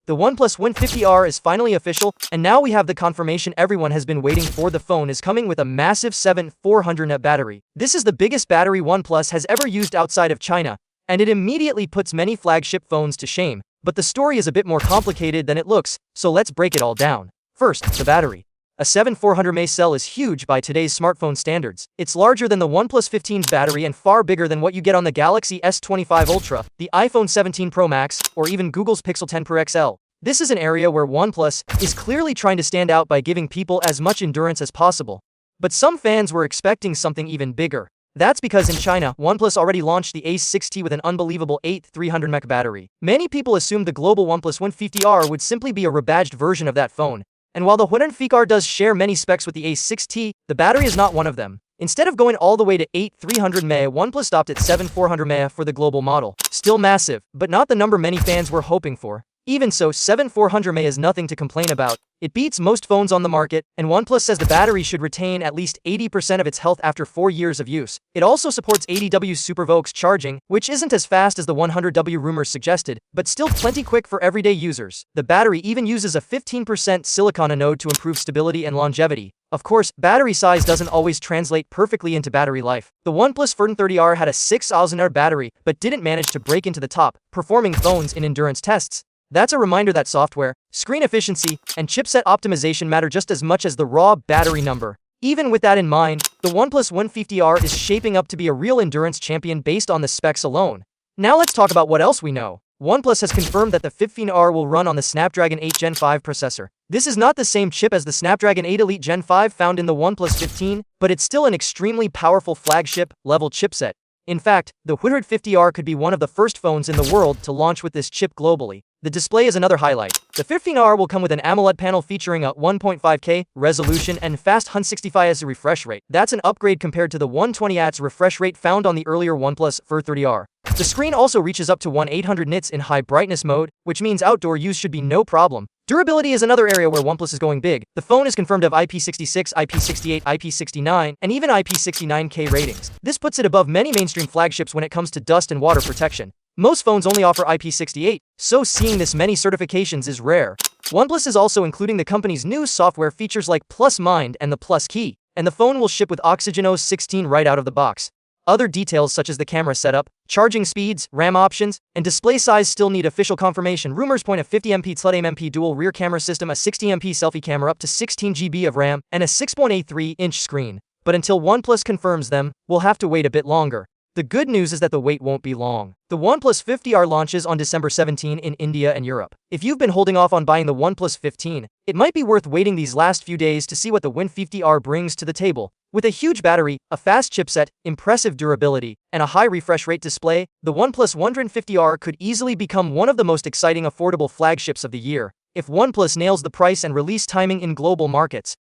The OnePlus One 50R is finally official, and now we have the confirmation everyone has been waiting for. The phone is coming with a massive 7400 mAh battery. This is the biggest battery OnePlus has ever used outside of China, and it immediately puts many flagship phones to shame. But the story is a bit more complicated than it looks, so let's break it all down. First, the battery. A 7400 mAh cell is huge by today's smartphone standards. It's larger than the OnePlus 15's battery and far bigger than what you get on the Galaxy S25 Ultra, the iPhone 17 Pro Max, or even Google's Pixel 10 Pro XL. This is an area where OnePlus is clearly trying to stand out by giving people as much endurance as possible. But some fans were expecting something even bigger. That's because in China, OnePlus already launched the Ace 6T with an unbelievable 8300 mAh battery. Many people assumed the global OnePlus One 50R would simply be a rebadged version of that phone. And while the One 50R does share many specs with the Ace 6T, the battery is not one of them. Instead of going all the way to 8300 mAh, OnePlus stopped at 7400 mAh for the global model. Still massive, but not the number many fans were hoping for. Even so, 7400 mAh is nothing to complain about. It beats most phones on the market, and OnePlus says the battery should retain at least 80% of its health after 4 years of use. It also supports 80W SuperVOOC charging, which isn't as fast as the 100W rumors suggested, but still plenty quick for everyday users. The battery even uses a 15% silicon anode to improve stability and longevity. Of course, battery size doesn't always translate perfectly into battery life. The OnePlus One 30R had a 6000 mAh battery, but didn't manage to break into the top performing phones in endurance tests. That's a reminder that software, screen efficiency, and chipset optimization matter just as much as the raw battery number. Even with that in mind, the OnePlus One 50R is shaping up to be a real endurance champion based on the specs alone. Now let's talk about what else we know. OnePlus has confirmed that the 15R will run on the Snapdragon 8 Gen 5 processor. This is not the same chip as the Snapdragon 8 Elite Gen 5 found in the OnePlus 15, but it's still an extremely powerful flagship-level chipset. In fact, the One 50R could be one of the first phones in the world to launch with this chip globally. The display is another highlight. The 15R will come with an AMOLED panel featuring a 1.5K resolution and fast 165Hz refresh rate. That's an upgrade compared to the 120Hz refresh rate found on the earlier OnePlus One 30R. The screen also reaches up to 1800 nits in high brightness mode, which means outdoor use should be no problem. Durability is another area where OnePlus is going big. The phone is confirmed of IP66, IP68, IP69, and even IP69K ratings. This puts it above many mainstream flagships when it comes to dust and water protection. Most phones only offer IP68, so seeing this many certifications is rare. OnePlus is also including the company's new software features like Plus Mind and the Plus Key, and the phone will ship with Oxygen OS 16 right out of the box. Other details such as the camera setup, charging speeds, RAM options, and display size still need official confirmation. Rumors point a 50MP AMP dual rear camera system, a 60MP selfie camera, up to 16GB of RAM, and a 6.83-inch screen. But until OnePlus confirms them, we'll have to wait a bit longer. The good news is that the wait won't be long. The OnePlus 50R launches on December 17 in India and Europe. If you've been holding off on buying the OnePlus 15, it might be worth waiting these last few days to see what the One 50R brings to the table. With a huge battery, a fast chipset, impressive durability, and a high refresh rate display, the OnePlus One 50R could easily become one of the most exciting affordable flagships of the year. If OnePlus nails the price and release timing in global markets,